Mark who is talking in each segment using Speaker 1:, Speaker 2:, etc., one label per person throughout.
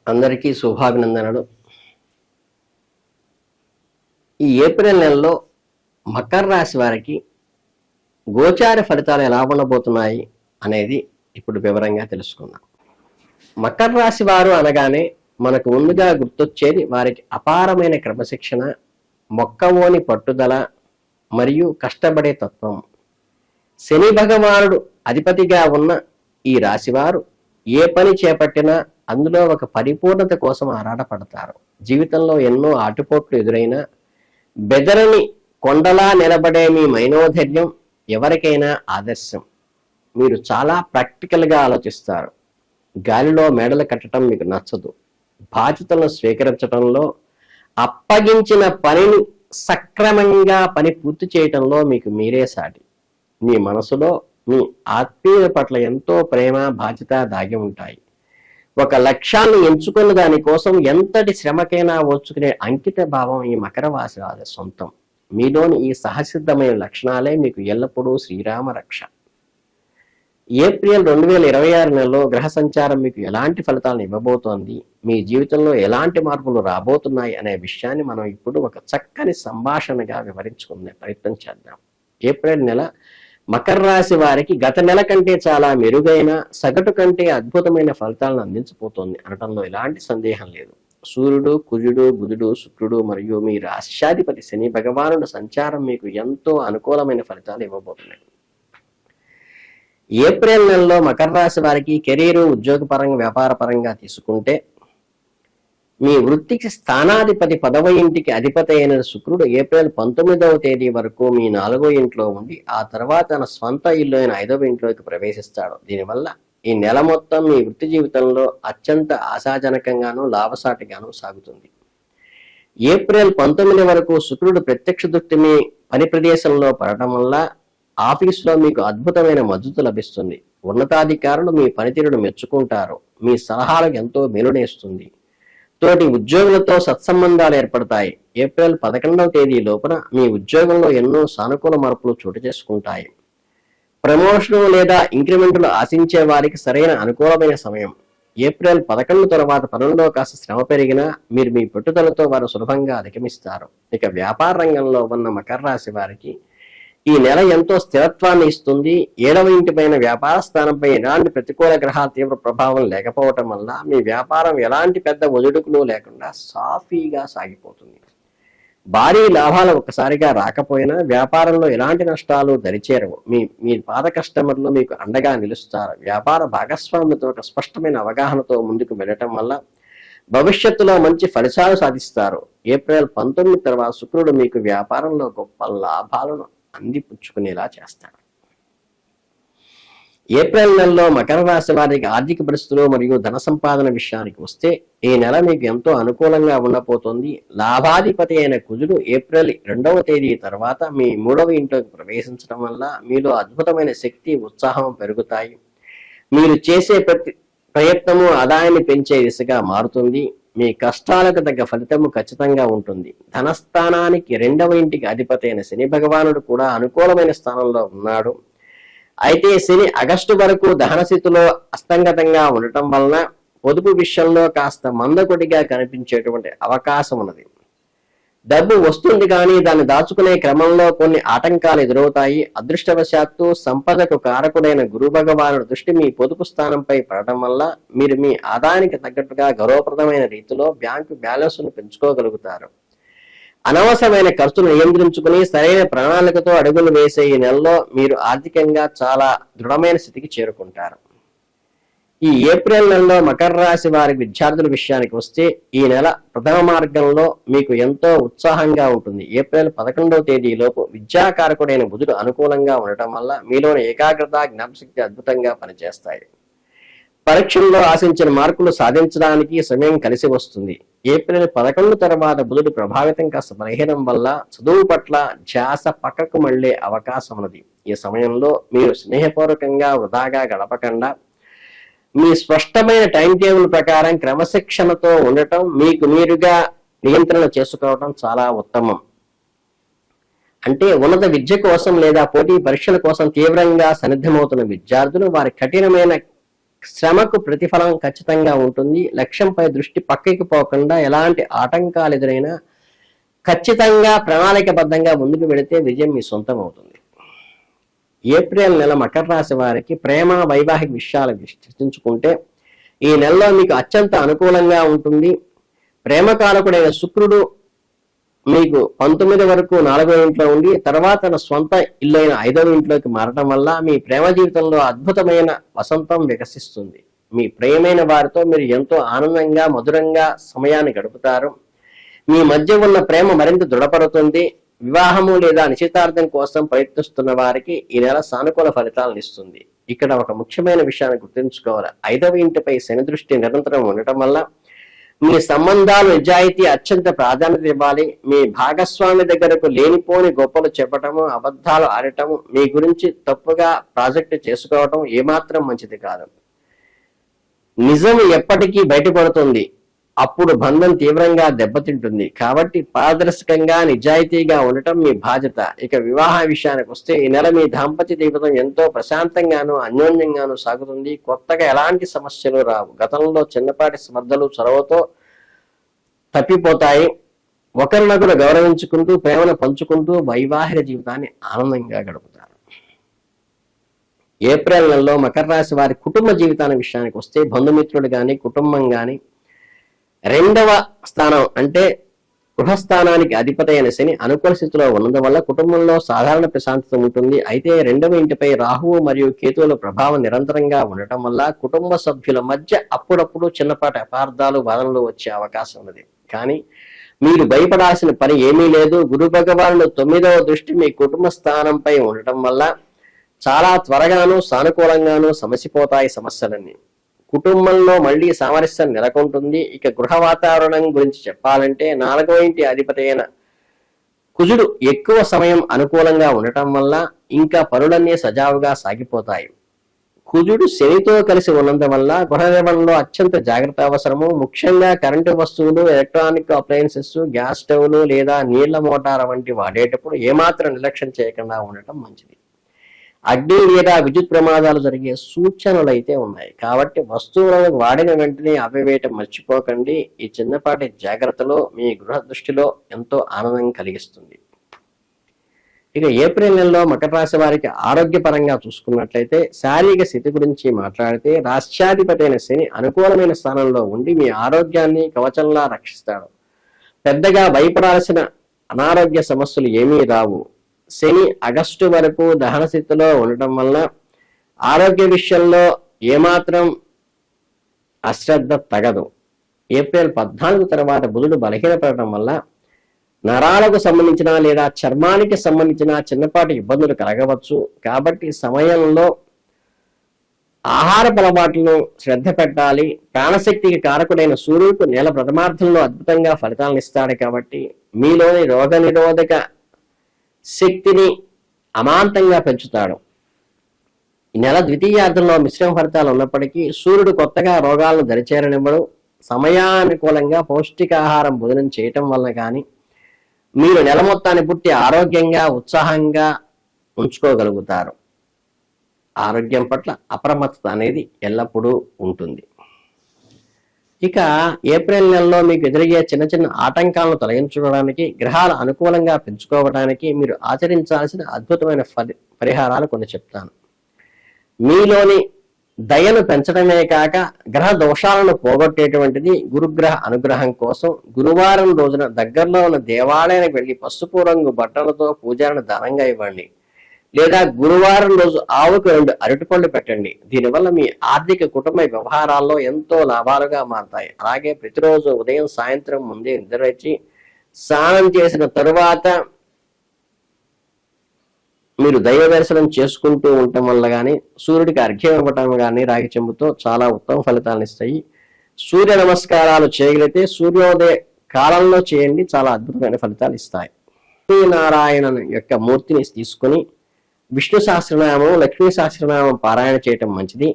Speaker 1: అందరికీ శుభాభినందనలు. ఈ ఏప్రిల్ నెలలో మకర రాశి వారికి గోచార ఫలితాలు ఎలా ఉండబోతున్నాయి అనేది ఇప్పుడు వివరంగా తెలుసుకుందాం. మకర రాశి వారు అనగానే మనకు ముందుగా గుర్తొచ్చేది వారికి అపారమైన క్రమశిక్షణ, మొక్కవోని పట్టుదల మరియు కష్టపడే తత్వం. శని భగవానుడు అధిపతిగా ఉన్న ఈ రాశివారు ఏ పని చేపట్టినా అందులో ఒక పరిపూర్ణత కోసం ఆరాటపడతారు. జీవితంలో ఎన్నో ఆటుపోట్లు ఎదురైనా బెదరని కొండలా నిలబడే మీ మైనోధైర్యం ఎవరికైనా ఆదర్శం. మీరు చాలా ప్రాక్టికల్గా ఆలోచిస్తారు. గాలిలో మేడలు కట్టడం మీకు నచ్చదు. బాధ్యతలను స్వీకరించడంలో, అప్పగించిన పనిని సక్రమంగా పని పూర్తి చేయటంలో మీకు మీరే సాటి. మీ మనసులో మీ ఆత్మీయుల పట్ల ఎంతో ప్రేమ, బాధ్యత దాగి ఉంటాయి. ఒక లక్ష్యాన్ని ఎంచుకున్న దానికోసం ఎంతటి శ్రమకైనా ఓర్చుకునే అంకిత భావం ఈ మకర రాశి వారి సొంతం. మీలోని ఈ సహసిద్ధమైన లక్షణాలే మీకు ఎల్లప్పుడూ శ్రీరామ రక్ష. ఏప్రిల్ 2026 నెలలో గ్రహ సంచారం మీకు ఎలాంటి ఫలితాలను ఇవ్వబోతోంది, మీ జీవితంలో ఎలాంటి మార్పులు రాబోతున్నాయి అనే విషయాన్ని మనం ఇప్పుడు ఒక చక్కని సంభాషణగా వివరించుకునే ప్రయత్నం చేద్దాం. ఏప్రిల్ నెల మకర రాశి వారికి గత నెల కంటే చాలా మెరుగైన, సగటు కంటే అద్భుతమైన ఫలితాలను అందించబోతోంది అనడంలో ఎలాంటి సందేహం లేదు. సూర్యుడు, కుజుడు, బుధుడు, శుక్రుడు మరియు మీ రాష్ట్రాధిపతి శని భగవానుడు సంచారం మీకు ఎంతో అనుకూలమైన ఫలితాలు ఇవ్వబోతున్నాయి. ఏప్రిల్ నెలలో మకర రాశి వారికి కెరీరు, ఉద్యోగపరంగా, వ్యాపార పరంగా తీసుకుంటే మీ వృత్తికి స్థానాధిపతి 10వ ఇంటికి అధిపతి అయిన శుక్రుడు ఏప్రిల్ 19వ తేదీ వరకు మీ 4వ ఇంట్లో ఉండి ఆ తర్వాత తన స్వంత ఇల్లు అయిన 5వ ఇంట్లోకి ప్రవేశిస్తాడు. దీనివల్ల ఈ నెల మొత్తం మీ వృత్తి జీవితంలో అత్యంత ఆశాజనకంగానూ లాభసాటిగానూ సాగుతుంది. ఏప్రిల్ 19 వరకు శుక్రుడు ప్రత్యక్ష దృష్టి మీ పని ప్రదేశంలో పడటం వల్ల ఆఫీసులో మీకు అద్భుతమైన మద్దతు లభిస్తుంది. ఉన్నతాధికారులు మీ పనితీరును మెచ్చుకుంటారు. మీ సలహాలకు ఎంతో మేలునేస్తుంది. తోటి ఉద్యోగులతో సత్సంబంధాలు ఏర్పడతాయి. ఏప్రిల్ 11వ తేదీ లోపున మీ ఉద్యోగంలో ఎన్నో సానుకూల మార్పులు చోటు చేసుకుంటాయి. ప్రమోషన్ లేదా ఇంక్రిమెంట్లు ఆశించే వారికి సరైన అనుకూలమైన సమయం. ఏప్రిల్ 11 తర్వాత పనుల్లో కాస్త శ్రమ పెరిగినా మీరు మీ పట్టుదలతో వారు సులభంగా అధిగమిస్తారు. ఇక వ్యాపార రంగంలో ఉన్న మకర రాశి వారికి ఈ నెల ఎంతో స్థిరత్వాన్ని ఇస్తుంది. 7వ ఇంటి పైన వ్యాపార స్థానంపై ఎలాంటి ప్రతికూల గ్రహాల తీవ్ర ప్రభావం లేకపోవటం వల్ల మీ వ్యాపారం ఎలాంటి పెద్ద ఒడిదుడుకులు లేకుండా సాఫీగా సాగిపోతుంది. భారీ లాభాలు ఒక్కసారిగా రాకపోయినా వ్యాపారంలో ఎలాంటి నష్టాలు దరిచేరవు. మీ పాత కస్టమర్లు మీకు అండగా నిలుస్తారు. వ్యాపార భాగస్వాములతో ఒక స్పష్టమైన అవగాహనతో ముందుకు వెళ్ళటం వల్ల భవిష్యత్తులో మంచి ఫలితాలు సాధిస్తారు. ఏప్రిల్ 19 తర్వాత శుక్రుడు మీకు వ్యాపారంలో గొప్ప లాభాలను అందిపుచ్చుకునేలా చేస్తాడు. ఏప్రిల్ నెలలో మకర రాశి వారికి ఆర్థిక పరిస్థితులు మరియు ధన సంపాదన విషయానికి వస్తే ఈ నెల మీకు ఎంతో అనుకూలంగా ఉండబోతోంది. లాభాధిపతి అయిన కుజుడు ఏప్రిల్ 2వ తేదీ తర్వాత మీ 3వ ఇంట్లోకి ప్రవేశించడం వల్ల మీలో అద్భుతమైన శక్తి, ఉత్సాహం పెరుగుతాయి. మీరు చేసే ప్రతి ప్రయత్నము ఆదాయాన్ని పెంచే దిశగా మారుతుంది. మీ కష్టాలకు తగ్గ ఫలితము ఖచ్చితంగా ఉంటుంది. ధనస్థానానికి 2వ ఇంటికి అధిపతి అయిన శని భగవానుడు కూడా అనుకూలమైన స్థానంలో ఉన్నాడు. అయితే శని ఆగస్టు వరకు దహనస్థితిలో అస్తంగతంగా ఉండటం వలన పొదుపు విషయంలో కాస్త మందకొడిగా కనిపించేటువంటి అవకాశం ఉన్నది. డబ్బు వస్తుంది కానీ దాన్ని దాచుకునే క్రమంలో కొన్ని ఆటంకాలు ఎదురవుతాయి. అదృష్టవశాత్తు సంపదకు కారకుడైన గురు భగవానుడు దృష్టి మీ పొదుపు స్థానంపై పడటం వల్ల మీరు మీ ఆదాయానికి తగ్గట్టుగా గౌరవప్రదమైన రీతిలో బ్యాంకు బ్యాలెన్స్ను పెంచుకోగలుగుతారు. అనవసరమైన ఖర్చులు నియంత్రించుకుని సరైన ప్రణాళికతో అడుగులు వేసే ఈ నెలలో మీరు ఆర్థికంగా చాలా దృఢమైన స్థితికి చేరుకుంటారు. ఈ ఏప్రిల్ నెలలో మకర రాశి వారి విద్యార్థుల విషయానికి వస్తే ఈ నెల ప్రథమ మార్గంలో మీకు ఎంతో ఉత్సాహంగా ఉంటుంది. ఏప్రిల్ 11వ తేదీలోపు విద్యాకారకుడైన బుధుడు అనుకూలంగా ఉండటం వల్ల మీలోని ఏకాగ్రత, జ్ఞాపశక్తి అద్భుతంగా పనిచేస్తాయి. పరీక్షల్లో ఆశించిన మార్కులు సాధించడానికి సమయం కలిసి వస్తుంది. ఏప్రిల్ 11 తర్వాత బుధుడు ప్రభావితం కాస్త బలహీనం వల్ల చదువు పట్ల ధ్యాస పక్కకు మళ్లే అవకాశం ఉన్నది. ఈ సమయంలో మీరు స్నేహపూర్వకంగా వృధాగా గడపకుండా మీ స్పష్టమైన టైం టేబుల్ ప్రకారం క్రమశిక్షణతో ఉండటం, మీకు మీరుగా నియంత్రణ చేసుకోవడం చాలా ఉత్తమం. అంటే ఉన్నత విద్య కోసం లేదా పోటీ పరీక్షల కోసం తీవ్రంగా సన్నద్ధమవుతున్న విద్యార్థులు వారి కఠినమైన శ్రమకు ప్రతిఫలం ఖచ్చితంగా ఉంటుంది. లక్ష్యంపై దృష్టి పక్కకి పోకుండా ఎలాంటి ఆటంకాలు ఎదురైనా ఖచ్చితంగా ప్రణాళికబద్ధంగా ముందుకు వెళితే విజయం మీ సొంతం అవుతుంది. ఏప్రిల్ నెల మకర రాశి వారికి ప్రేమ వైవాహిక విషయాలు చర్చించుకుంటే ఈ నెలలో మీకు అత్యంత అనుకూలంగా ఉంటుంది. ప్రేమకారకుడైన శుక్రుడు మీకు 19 వరకు 4వ ఇంట్లో ఉండి తర్వాత తన స్వంత ఇల్లు అయిన 5వ ఇంట్లోకి మారడం వల్ల మీ ప్రేమ జీవితంలో అద్భుతమైన వసంతం వికసిస్తుంది. మీ ప్రియమైన వారితో మీరు ఎంతో ఆనందంగా మధురంగా సమయాన్ని గడుపుతారు. మీ మధ్య ఉన్న ప్రేమ మరింత దృఢపడుతుంది. వివాహము లేదా నిశ్చితార్థం కోసం ప్రయత్నిస్తున్న వారికి ఈ నెల సానుకూల ఫలితాలను ఇస్తుంది. ఇక్కడ ఒక ముఖ్యమైన విషయాన్ని గుర్తుంచుకోవాలి. 5వ ఇంటిపై శని దృష్టి నిరంతరం ఉండటం వల్ల మీ సంబంధాలు నిజాయితీ అత్యంత ప్రాధాన్యత ఇవ్వాలి. మీ భాగస్వామి దగ్గరకు లేనిపోని గొప్పలు చెప్పటము, అబద్ధాలు ఆడటము, మీ గురించి తప్పుగా ప్రాజెక్టు చేసుకోవటం ఏమాత్రం మంచిది కాదు. నిజం ఎప్పటికీ బయటపడుతుంది, అప్పుడు బంధం తీవ్రంగా దెబ్బతింటుంది. కాబట్టి పారదర్శకంగా నిజాయితీగా ఉండటం మీ బాధ్యత. ఇక వివాహ విషయానికి వస్తే ఈ నెల మీ దాంపత్య జీవితం ఎంతో ప్రశాంతంగాను అన్యోన్యంగాను సాగుతుంది. కొత్తగా ఎలాంటి సమస్యలు రావు. గతంలో చిన్నపాటి స్పర్ధలు చొరవతో తప్పిపోతాయి. ఒకరినొకరు గౌరవించుకుంటూ ప్రేమను పంచుకుంటూ వైవాహిక జీవితాన్ని ఆనందంగా గడుపుతారు. ఏప్రిల్ నెలలో మకర రాశి వారి కుటుంబ జీవితాన్ని విషయానికి వస్తే బంధుమిత్రులు కానీ కుటుంబం కానీ 2వ స్థానం అంటే గృహస్థానానికి అధిపతి అయిన శని అనుకూల స్థితిలో ఉన్నందు వల్ల కుటుంబంలో సాధారణ ప్రశాంతత ఉంటుంది. అయితే 2వ ఇంటిపై రాహువు మరియు కేతువుల ప్రభావం నిరంతరంగా ఉండటం వల్ల కుటుంబ సభ్యుల మధ్య అప్పుడప్పుడు చిన్నపాటి అపార్థాలు వాదనలు వచ్చే అవకాశం ఉన్నది. కానీ మీరు భయపడాల్సిన పని ఏమీ లేదు. గురు భగవానుడు 9వ దృష్టి మీ కుటుంబ స్థానంపై ఉండటం వల్ల చాలా త్వరగాను సానుకూలంగాను సమసిపోతాయి సమస్యలన్నీ. కుటుంబంలో మళ్ళీ సామరస్యం నెలకొంటుంది. ఇక గృహ వాతావరణం గురించి చెప్పాలంటే 4వ ఇంటి అధిపతి అయిన కుజుడు ఎక్కువ సమయం అనుకూలంగా ఉండటం వల్ల ఇంకా పనులన్నీ సజావుగా సాగిపోతాయి. కుజుడు శనితో కలిసి ఉన్నందువల్ల గృహ నిర్వహణలో అత్యంత జాగ్రత్త అవసరము. ముఖ్యంగా కరెంటు వస్తువులు, ఎలక్ట్రానిక్ అప్లయన్సెస్, గ్యాస్ స్టవ్లు లేదా నీళ్ల మోటార్ వంటి వాడేటప్పుడు ఏమాత్రం నిర్లక్ష్యం చేయకుండా ఉండటం మంచిది. అగ్ని లేదా విద్యుత్ ప్రమాదాలు జరిగే సూచనలు అయితే ఉన్నాయి. కాబట్టి వస్తువులను వాడిన వెంటనే ఆపివేయటం మర్చిపోకండి. ఈ చిన్నపాటి జాగ్రత్తలో మీ గృహ దృష్టిలో ఎంతో ఆనందం కలిగిస్తుంది. ఇక ఏప్రిల్ నెలలో మకర రాశి వారికి ఆరోగ్యపరంగా చూసుకున్నట్లయితే శారీరక స్థితి గురించి మాట్లాడితే రాష్ట్రాధిపతి అయిన శని అనుకూలమైన స్థానంలో ఉండి మీ ఆరోగ్యాన్ని కవచంలా రక్షిస్తాడు. పెద్దగా భయపడాల్సిన అనారోగ్య సమస్యలు ఏమీ రావు. శని ఆగస్టు వరకు దహన స్థితిలో ఉండటం వల్ల ఆరోగ్య విషయంలో ఏమాత్రం అశ్రద్ధ తగదు. ఏప్రిల్ 14 తర్వాత బుధుడు బలహీనపడటం వల్ల నరాలకు సంబంధించిన లేదా చర్మానికి సంబంధించిన చిన్నపాటి ఇబ్బందులు కలగవచ్చు. కాబట్టి సమయంలో ఆహారపు అలవాట్లను శ్రద్ధ పెట్టాలి. ప్రాణశక్తికి కారకుడైన సూర్యుడు నెల ప్రథమార్థంలో అద్భుతంగా ఫలితాలను ఇస్తాడు. కాబట్టి మీలోని రోగనిరోధక శక్తిని అమాంతంగా పెంచుతాడు. ఈ నెల ద్వితీయార్థంలో మిశ్రమ ఫలితాలు ఉన్నప్పటికీ సూర్యుడు కొత్తగా రోగాలను దరిచేరనివ్వడు. సమయానుకూలంగా పౌష్టికాహారం భోజనం చేయటం వల్ల కానీ మీరు నెల మొత్తాన్ని పుట్టి ఆరోగ్యంగా ఉత్సాహంగా ఉంచుకోగలుగుతారు. ఆరోగ్యం పట్ల అప్రమత్తత అనేది ఎల్లప్పుడూ ఉంటుంది. ఇక ఏప్రిల్ నెలలో మీకు ఎదురయ్యే చిన్న చిన్న ఆటంకాలను తొలగించుకోవడానికి, గ్రహాలు అనుకూలంగా పెంచుకోవడానికి మీరు ఆచరించాల్సిన అద్భుతమైన పరిహారాలు కొన్ని చెప్తాను. మీలోని దయను పెంచడమే కాక గ్రహ దోషాలను పోగొట్టేటువంటిది గురుగ్రహ అనుగ్రహం కోసం గురువారం రోజున దగ్గరలో ఉన్న దేవాలయానికి వెళ్లి పసుపు రంగు బట్టలతో పూజారిని దానంగా ఇవ్వండి. లేదా గురువారం రోజు ఆవుకు 2 అరటిపళ్ళు పెట్టండి. దీనివల్ల మీ ఆర్థిక కుటుంబ వ్యవహారాల్లో ఎంతో లాభాలుగా మారతాయి. అలాగే ప్రతిరోజు ఉదయం సాయంత్రం ముందే నిద్రలేచి స్నానం చేసిన తరువాత మీరు దైవ దర్శనం చేసుకుంటూ ఉండటం వల్ల కానీ సూర్యుడికి అర్ఘ్యం ఇవ్వటం కానీ రాగి చెంబుతో చాలా ఉత్తమ ఫలితాలను ఇస్తాయి. సూర్య నమస్కారాలు చేయగలిగితే సూర్యోదయ కాలంలో చేయండి, చాలా అద్భుతమైన ఫలితాలు ఇస్తాయి. లక్ష్మీనారాయణ యొక్క మూర్తిని తీసుకుని విష్ణు సహస్రనామం, లక్ష్మీ సహస్రనామం పారాయణ చేయటం మంచిది.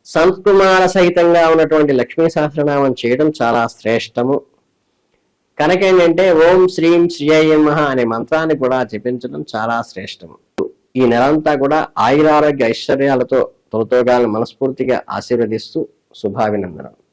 Speaker 1: సంకుమార సహితంగా ఉన్నటువంటి లక్ష్మీ సహస్రనామం చేయడం చాలా శ్రేష్టము. కనుక ఏంటంటే ఓం శ్రీం శ్రీయమః అనే మంత్రాన్ని కూడా జపించడం చాలా శ్రేష్టము. ఈ నెలంతా కూడా ఆయురారోగ్య ఐశ్వర్యాలతో తోగాలను మనస్ఫూర్తిగా ఆశీర్వదిస్తూ శుభాభినందనం.